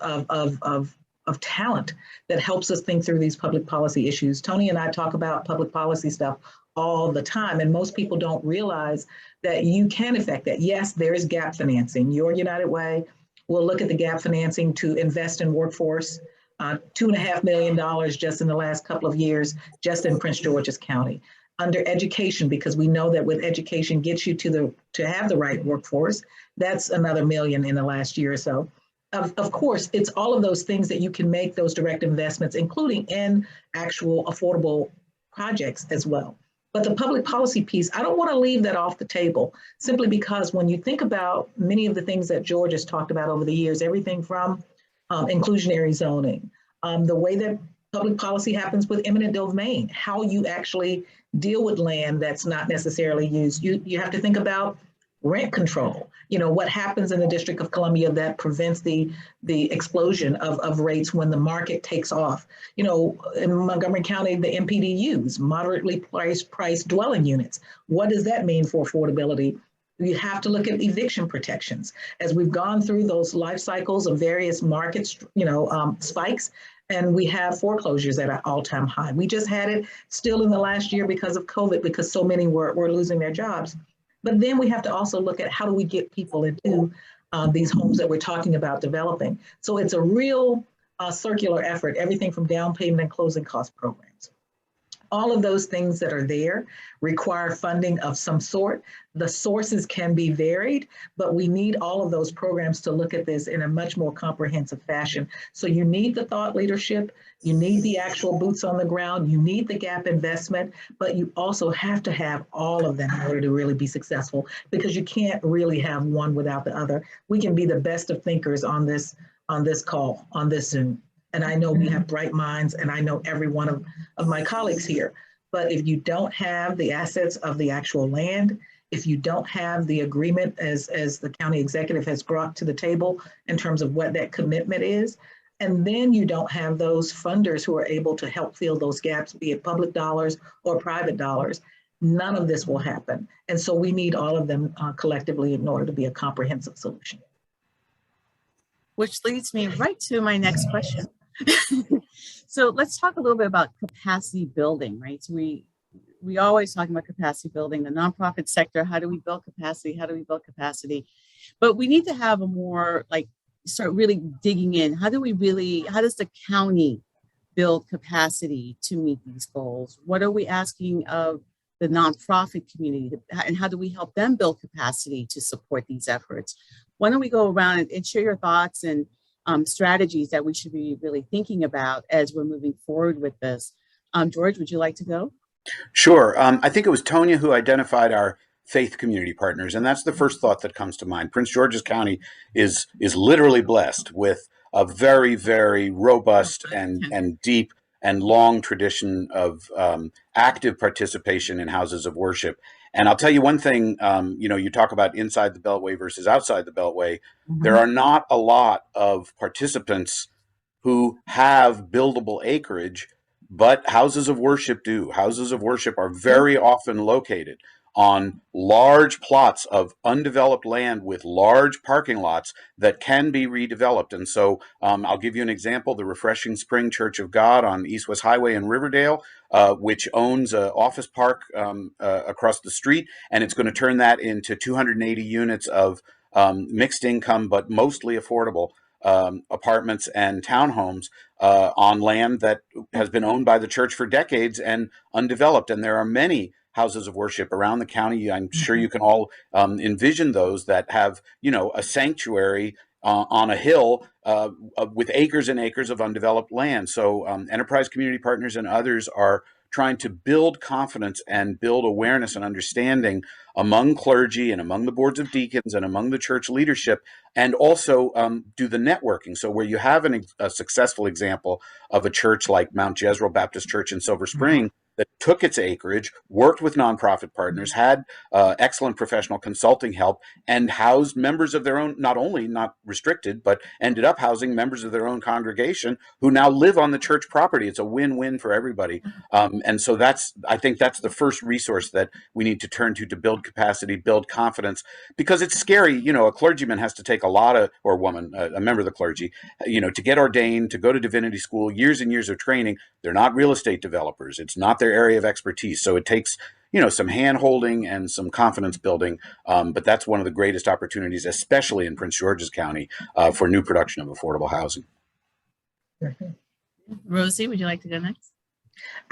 of talent that helps us think through these public policy issues. Tony and I talk about public policy stuff all the time, and most people don't realize that you can affect that. Yes, there is gap financing. Your United Way will look at the gap financing to invest in workforce, $2.5 million just in the last couple of years, just in Prince George's County. Under education, because we know that with education gets you to have the right workforce, that's another $1 million in the last year or so. Of course, it's all of those things that you can make those direct investments, including in actual affordable projects as well. But the public policy piece, I don't want to leave that off the table, simply because when you think about many of the things that George has talked about over the years, everything from inclusionary zoning, the way that public policy happens with eminent domain, how you actually deal with land that's not necessarily used. You have to think about rent control. You know, what happens in the District of Columbia that prevents the explosion of rates when the market takes off. You know, in Montgomery County, the MPDUs, moderately priced dwelling units. What does that mean for affordability? You have to look at eviction protections. As we've gone through those life cycles of various markets, spikes, and we have foreclosures at an all-time high. We just had it still in the last year because of COVID, because so many were losing their jobs. But then we have to also look at how do we get people into these homes that we're talking about developing. So it's a real circular effort, everything from down payment and closing cost programs. All of those things that are there require funding of some sort. The sources can be varied, but we need all of those programs to look at this in a much more comprehensive fashion. So you need the thought leadership, you need the actual boots on the ground, you need the gap investment, but you also have to have all of them in order to really be successful, because you can't really have one without the other. We can be the best of thinkers on this call, on this Zoom. And I know we have bright minds, and I know every one of my colleagues here. But if you don't have the assets of the actual land, if you don't have the agreement as the county executive has brought to the table in terms of what that commitment is, and then you don't have those funders who are able to help fill those gaps, be it public dollars or private dollars, none of this will happen. And so we need all of them collectively in order to be a comprehensive solution. Which leads me right to my next question. So let's talk a little bit about capacity building, right? So we always talk about capacity building, the nonprofit sector. How do we build capacity? How do we build capacity? But we need to have a more start really digging in. How does the county build capacity to meet these goals? What are we asking of the nonprofit community, and how do we help them build capacity to support these efforts? Why don't we go around and share your thoughts and strategies that we should be really thinking about as we're moving forward with this. George, would you like to go? Sure. I think it was Tonya who identified our faith community partners, and that's the first thought that comes to mind. Prince George's County is literally blessed with a very, very robust and deep and long tradition of active participation in houses of worship. And I'll tell you one thing, you talk about inside the Beltway versus outside the Beltway. Mm-hmm. There are not a lot of participants who have buildable acreage, but houses of worship do. Houses of worship are very often located on large plots of undeveloped land with large parking lots that can be redeveloped. And so I'll give you an example. The Refreshing Spring Church of God on East West Highway in Riverdale, which owns an office park across the street, and it's going to turn that into 280 units of mixed income, but mostly affordable apartments and townhomes on land that has been owned by the church for decades and undeveloped. And there are many houses of worship around the county. I'm sure you can all envision those that have, a sanctuary on a hill with acres and acres of undeveloped land. So Enterprise Community Partners and others are trying to build confidence and build awareness and understanding among clergy and among the boards of deacons and among the church leadership, and also do the networking. So where you have a successful example of a church like Mount Jezreel Baptist Church in Silver Spring, that took its acreage, worked with nonprofit partners, had excellent professional consulting help, and housed members of their own, not restricted, but ended up housing members of their own congregation who now live on the church property. It's a win-win for everybody. And so I think that's the first resource that we need to turn to build capacity, build confidence, because it's scary. A clergyman has to take or woman, a member of the clergy, to get ordained, to go to divinity school, years and years of training. They're not real estate developers. It's not their area of expertise. So it takes, some hand holding and some confidence building. But that's one of the greatest opportunities, especially in Prince George's County, for new production of affordable housing. Rosie, would you like to go next?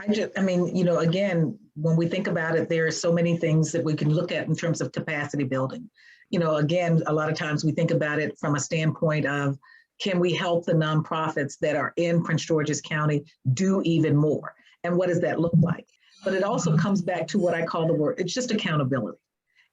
Again, when we think about it, there are so many things that we can look at in terms of capacity building. Again, a lot of times we think about it from a standpoint of, can we help the nonprofits that are in Prince George's County do even more? And what does that look like? But it also comes back to what I call the word, it's just accountability.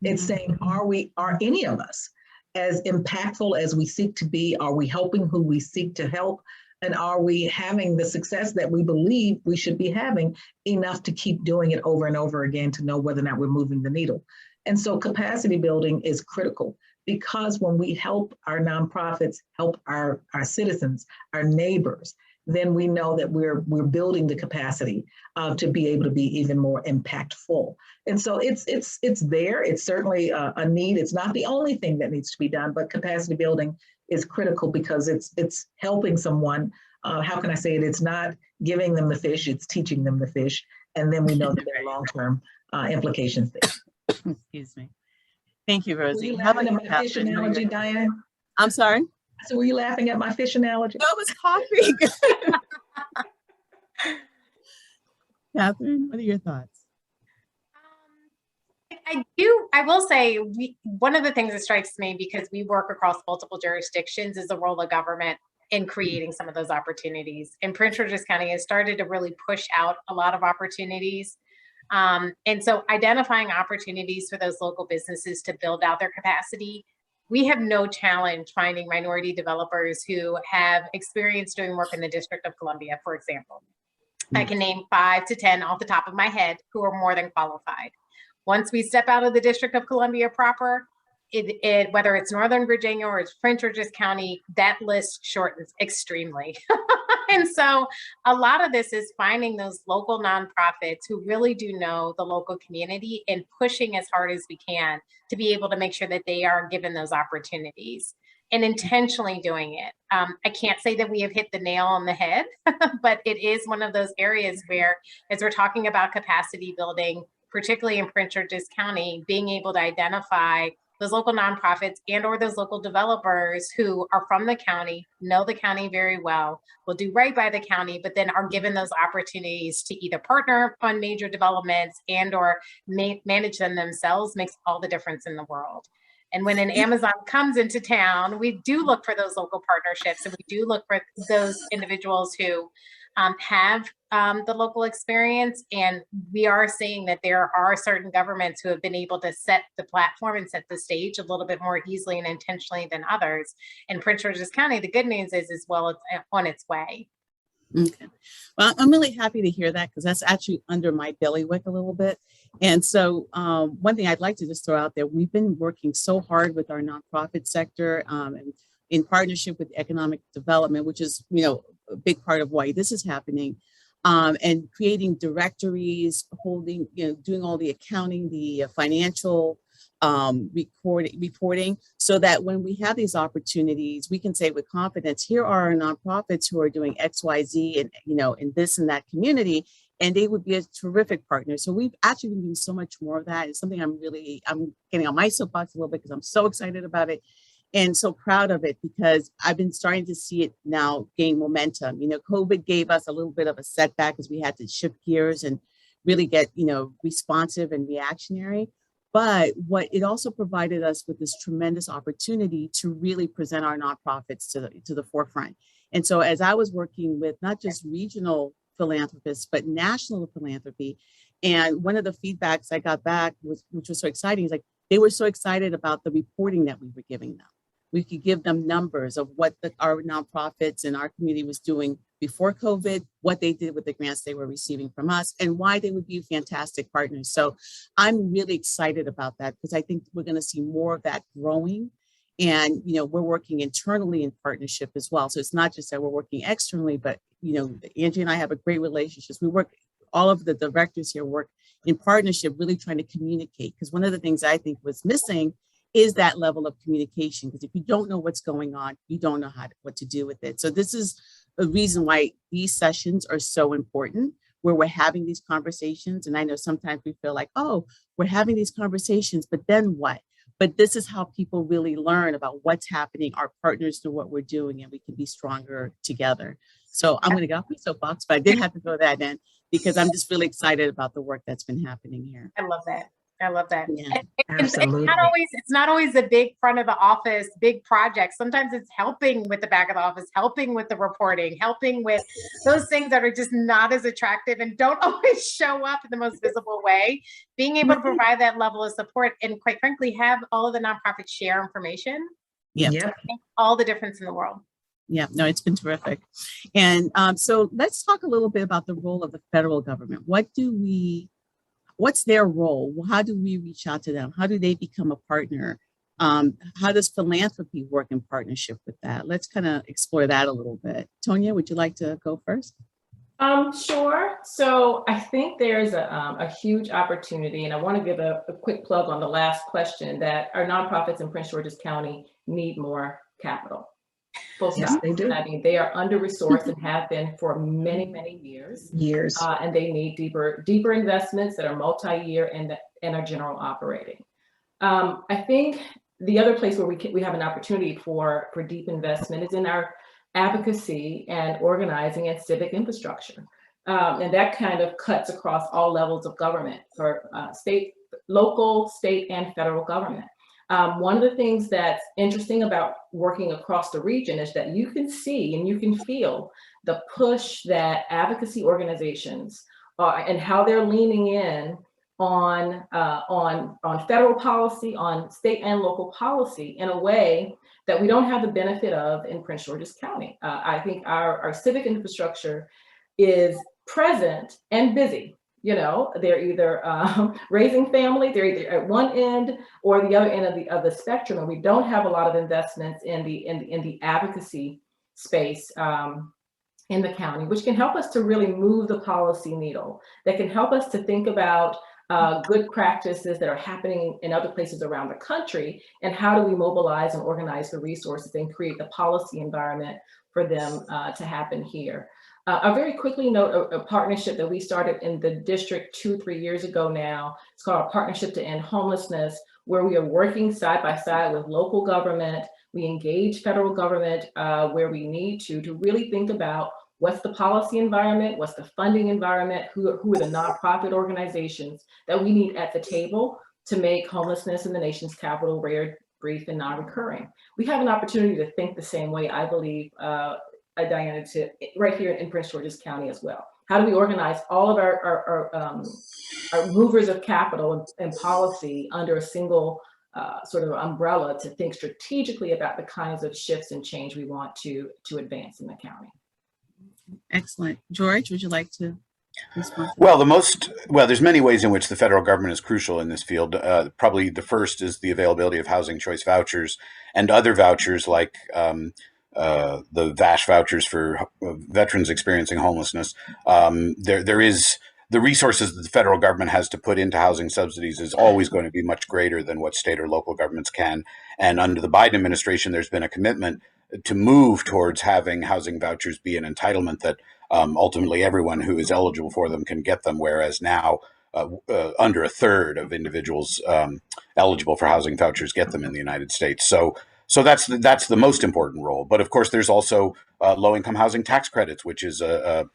It's saying, are any of us as impactful as we seek to be? Are we helping who we seek to help? And are we having the success that we believe we should be having enough to keep doing it over and over again to know whether or not we're moving the needle? And so capacity building is critical, because when we help our nonprofits, help our citizens, our neighbors, then we know that we're building the capacity to be able to be even more impactful. And so it's there. It's certainly a need. It's not the only thing that needs to be done, but capacity building is critical because it's helping someone. How can I say it? It's not giving them the fish, it's teaching them the fish. And then we know that there are long-term implications there. Excuse me. Thank you, Rosie. Were you laughing at my fish analogy, Diane? I'm sorry? So were you laughing at my fish analogy? No, I was coughing. Catherine, what are your thoughts? I will say one of the things that strikes me, because we work across multiple jurisdictions, is the role of government in creating some of those opportunities. And Prince George's County has started to really push out a lot of opportunities. And so identifying opportunities for those local businesses to build out their capacity. We have no challenge finding minority developers who have experience doing work in the District of Columbia, for example. I can name 5 to 10 off the top of my head who are more than qualified. Once we step out of the District of Columbia proper, whether it's Northern Virginia or it's Prince George's County, that list shortens extremely. And so a lot of this is finding those local nonprofits who really do know the local community and pushing as hard as we can to be able to make sure that they are given those opportunities and intentionally doing it. I can't say that we have hit the nail on the head, but it is one of those areas where, as we're talking about capacity building, particularly in Prince George's County, being able to identify those local nonprofits and or those local developers who are from the county, know the county very well, will do right by the county, but then are given those opportunities to either partner on major developments and or manage them themselves, makes all the difference in the world. And when an Amazon comes into town, we do look for those local partnerships, and we do look for those individuals who have the local experience. And we are seeing that there are certain governments who have been able to set the platform and set the stage a little bit more easily and intentionally than others. In Prince George's County, the good news is as well, it's on its way. Okay. Well, I'm really happy to hear that, because that's actually under my bailiwick a little bit. And so one thing I'd like to just throw out there, we've been working so hard with our nonprofit sector and in partnership with economic development, which is, a big part of why this is happening, and creating directories, holding, doing all the accounting, the financial reporting, so that when we have these opportunities, we can say with confidence, here are our nonprofits who are doing X, Y, Z, and in this and that community, and they would be a terrific partner. So we've actually been doing so much more of that. It's something I'm getting on my soapbox a little bit, because I'm so excited about it and so proud of it, because I've been starting to see it now gain momentum. COVID gave us a little bit of a setback, because we had to shift gears and really get, responsive and reactionary. But what it also provided us with this tremendous opportunity to really present our nonprofits to the forefront. And so as I was working with not just regional philanthropists, but national philanthropy, and one of the feedbacks I got back, which was so exciting, is like they were so excited about the reporting that we were giving them. We could give them numbers of what our nonprofits and our community was doing before COVID, what they did with the grants they were receiving from us, and why they would be fantastic partners. So I'm really excited about that, because I think we're going to see more of that growing. And, we're working internally in partnership as well. So it's not just that we're working externally, but, Angie and I have a great relationship. All of the directors here work in partnership, really trying to communicate. Because one of the things I think was missing is that level of communication. Because if you don't know what's going on, you don't know what to do with it. So this is a reason why these sessions are so important, where we're having these conversations. And I know sometimes we feel like, oh, we're having these conversations, but then what? But this is how people really learn about what's happening. Our partners know what we're doing, and we can be stronger together. So I'm going to get off my soapbox, but I did have to throw that in, because I'm just really excited about the work that's been happening here. I love that. I love that. Yeah, absolutely. It's not always the big front of the office, big projects. Sometimes it's helping with the back of the office, helping with the reporting, helping with those things that are just not as attractive and don't always show up in the most visible way. Being able to provide that level of support, and quite frankly, have all of the nonprofits share information. Yeah. Yep. Makes all the difference in the world. Yeah, no, it's been terrific. And so let's talk a little bit about the role of the federal government. What's their role? How do we reach out to them? How do they become a partner? How does philanthropy work in partnership with that? Let's kind of explore that a little bit. Tonya, would you like to go first? Sure. So I think there's a huge opportunity, and I want to give a quick plug on the last question, that our nonprofits in Prince George's County need more capital. Full stop. Yes, they do. I mean, they are under-resourced and have been for many, many years. And they need deeper investments that are multi-year and are general operating. I think the other place where we have an opportunity for deep investment is in our advocacy and organizing and civic infrastructure. And that kind of cuts across all levels of government for local, state, and federal government. One of the things that's interesting about working across the region is that you can see and you can feel the push that advocacy organizations are and how they're leaning in on federal policy, on state and local policy in a way that we don't have the benefit of in Prince George's County. I think our civic infrastructure is present and busy. You know, they're either raising families, they're either at one end or the other end of the spectrum, and we don't have a lot of investments in the advocacy space in the county, which can help us to really move the policy needle. That can help us to think about good practices that are happening in other places around the country, and how do we mobilize and organize the resources and create the policy environment for them to happen here. I'll very quickly note a partnership that we started in the district 2-3 years ago now. It's called a Partnership to End Homelessness, where we are working side by side with local government. We engage federal government where we need to really think about what's the policy environment, what's the funding environment, who are the nonprofit organizations that we need at the table to make homelessness in the nation's capital rare, brief, and non-recurring. We have an opportunity to think the same way, I believe, Diana, right here in Prince George's County as well. How do we organize all of our movers of capital and policy under a single sort of umbrella to think strategically about the kinds of shifts and change we want to advance in the county? Excellent. George, would you like to respond? Well, there's many ways in which the federal government is crucial in this field. Probably the first is the availability of housing choice vouchers and other vouchers like the VASH vouchers for veterans experiencing homelessness. There is the resources that the federal government has to put into housing subsidies is always going to be much greater than what state or local governments can. And under the Biden administration, there's been a commitment to move towards having housing vouchers be an entitlement that ultimately everyone who is eligible for them can get them, whereas now under a third of individuals eligible for housing vouchers get them in the United States. So that's the most important role. But of course, there's also low-income housing tax credits, which is a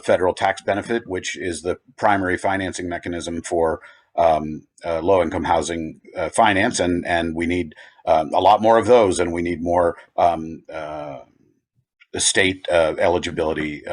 federal tax benefit, which is the primary financing mechanism for low-income housing finance, and we need a lot more of those, and we need more state eligibility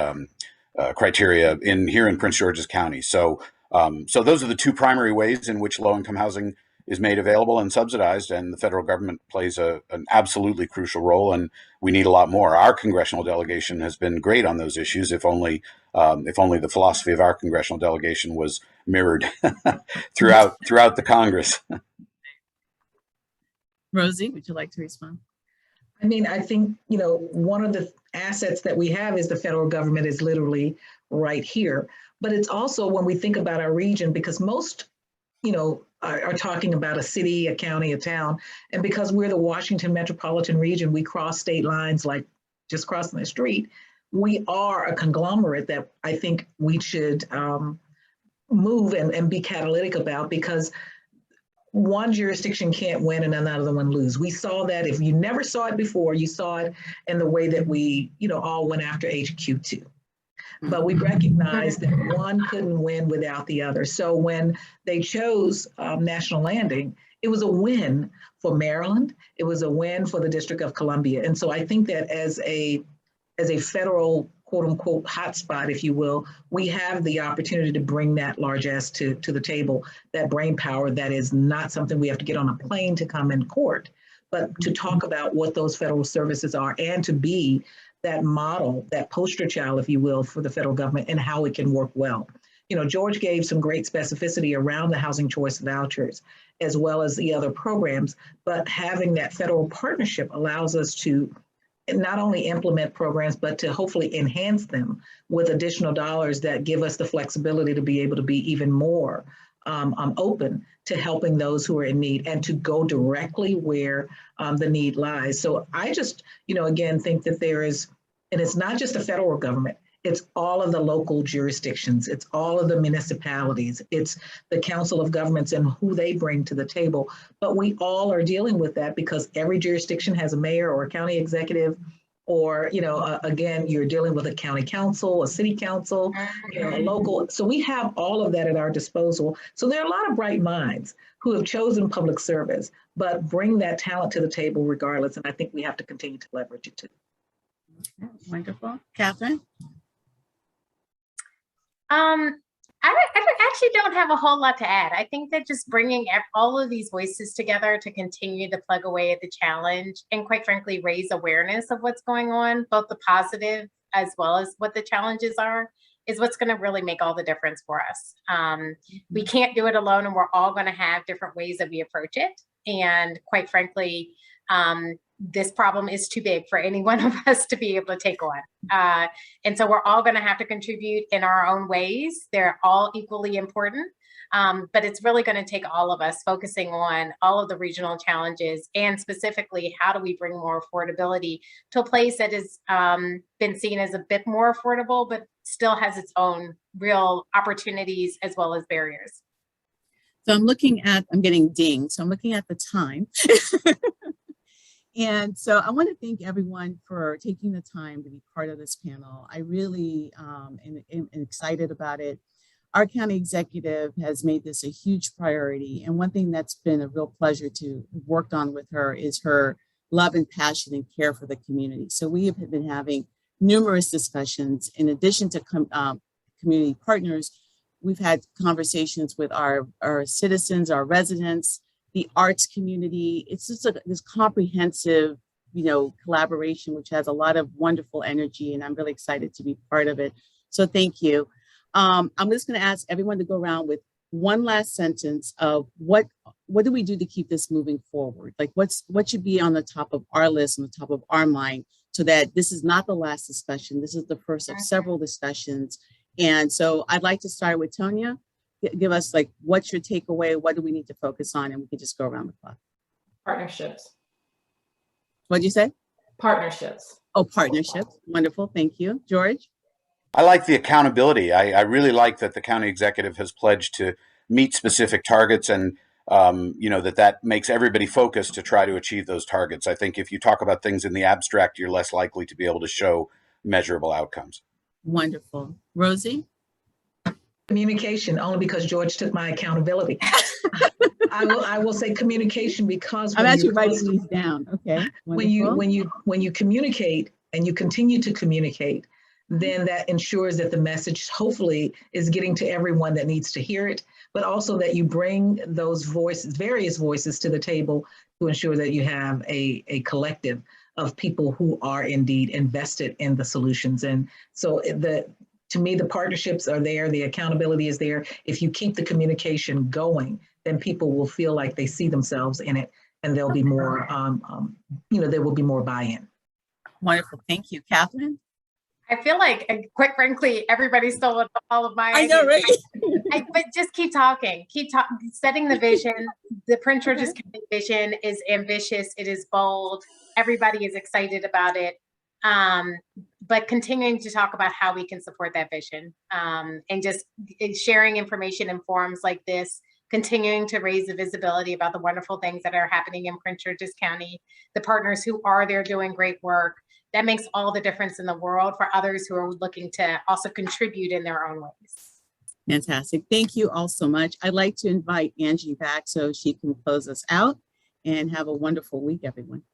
criteria here in Prince George's County. So those are the two primary ways in which low-income housing is made available and subsidized, and the federal government plays an absolutely crucial role, and we need a lot more. Our congressional delegation has been great on those issues. If only the philosophy of our congressional delegation was mirrored throughout the Congress. Rosie, would you like to respond? I mean, I think, one of the assets that we have is the federal government is literally right here. But it's also when we think about our region, because most, are talking about a city, a county, a town. And because we're the Washington metropolitan region, we cross state lines like just crossing the street. We are a conglomerate that I think we should move and be catalytic about, because one jurisdiction can't win and another one lose. We saw that. If you never saw it before, you saw it in the way that we, all went after HQ2. But we recognized that one couldn't win without the other. So when they chose National Landing, it was a win for Maryland. It was a win for the District of Columbia. And so I think that as a federal, quote unquote, hotspot, if you will, we have the opportunity to bring that largesse to the table, that brain power that is not something we have to get on a plane to come in court, but to talk about what those federal services are and to be that model, that poster child, if you will, for the federal government and how it can work well. George gave some great specificity around the housing choice vouchers, as well as the other programs, but having that federal partnership allows us to not only implement programs, but to hopefully enhance them with additional dollars that give us the flexibility to be able to be even more open to helping those who are in need and to go directly where the need lies. So I just, again, think that there is, and it's not just the federal government, it's all of the local jurisdictions, it's all of the municipalities, it's the Council of Governments and who they bring to the table. But we all are dealing with that because every jurisdiction has a mayor or a county executive or, again, you're dealing with a county council, a city council, a local. So we have all of that at our disposal. So there are a lot of bright minds who have chosen public service, but bring that talent to the table regardless. And I think we have to continue to leverage it too. Wonderful. Catherine? I actually don't have a whole lot to add. I think that just bringing all of these voices together to continue to plug away at the challenge and, quite frankly, raise awareness of what's going on, both the positive as well as what the challenges are, is what's going to really make all the difference for us. We can't do it alone, and we're all going to have different ways that we approach it. And quite frankly, this problem is too big for any one of us to be able to take on. And so we're all going to have to contribute in our own ways. They're all equally important, but it's really going to take all of us focusing on all of the regional challenges, and specifically, how do we bring more affordability to a place that has been seen as a bit more affordable, but still has its own real opportunities as well as barriers. So I'm getting dinged. So I'm looking at the time. And so I want to thank everyone for taking the time to be part of this panel. I really am excited about it. Our county executive has made this a huge priority. And one thing that's been a real pleasure to work on with her is her love and passion and care for the community. So we have been having numerous discussions. In addition to community partners, we've had conversations with our citizens, our residents, the arts community. It's just this comprehensive, collaboration, which has a lot of wonderful energy, and I'm really excited to be part of it. So thank you. I'm just going to ask everyone to go around with one last sentence of what do we do to keep this moving forward? Like what should be on the top of our list, on the top of our mind, so that this is not the last discussion. This is the first of several discussions. And so I'd like to start with Tonya. Give us what's your takeaway? What do we need to focus on? And we can just go around the clock. Partnerships. What'd you say? Partnerships. Oh, partnerships. Wonderful. Thank you. George? I like the accountability. I really like that the county executive has pledged to meet specific targets, and that makes everybody focused to try to achieve those targets. I think if you talk about things in the abstract, you're less likely to be able to show measurable outcomes. Wonderful. Rosie? Communication, only because George took my accountability. I will say communication, because I'm actually writing these down. Okay. Wonderful. When you communicate and you continue to communicate, then that ensures that the message hopefully is getting to everyone that needs to hear it, but also that you bring those various voices to the table to ensure that you have a collective of people who are indeed invested in the solutions. And so to me, the partnerships are there, the accountability is there. If you keep the communication going, then people will feel like they see themselves in it, and there'll be more, there will be more buy-in. Wonderful. Thank you. Catherine? I feel like, quite frankly, everybody stole all of my I know, right? but just keep talking, setting the vision. The Prince George's County vision is ambitious. It is bold. Everybody is excited about it. But continuing to talk about how we can support that vision, and just sharing information in forums like this, continuing to raise the visibility about the wonderful things that are happening in Prince George's County, the partners who are there doing great work. That makes all the difference in the world for others who are looking to also contribute in their own ways. Fantastic. Thank you all so much. I'd like to invite Angie back so she can close us out, and have a wonderful week, everyone.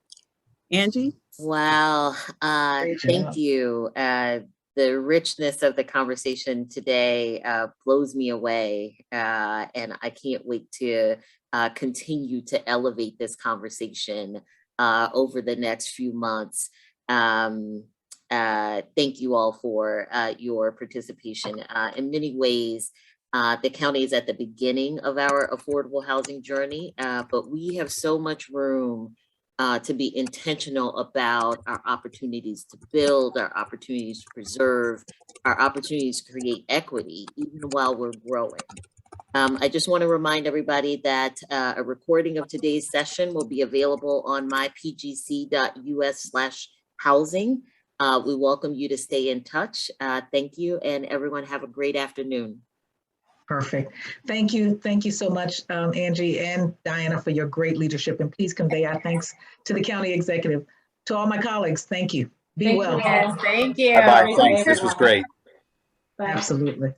Angie? Wow. Thank you. The richness of the conversation today blows me away. And I can't wait to continue to elevate this conversation over the next few months. Thank you all for your participation. In many ways, the county is at the beginning of our affordable housing journey, but we have so much room to be intentional about our opportunities to build, our opportunities to preserve, our opportunities to create equity, even while we're growing. I just want to remind everybody that a recording of today's session will be available on mypgc.us/housing. We welcome you to stay in touch. Thank you, and everyone have a great afternoon. Perfect. Thank you. Thank you so much, Angie and Diana, for your great leadership. And please convey our thanks to the county executive. To all my colleagues, thank you. Be Thank well. you. Yes, thank you. Bye-bye. Great Thanks. day, This was everyone. great. Bye. Absolutely.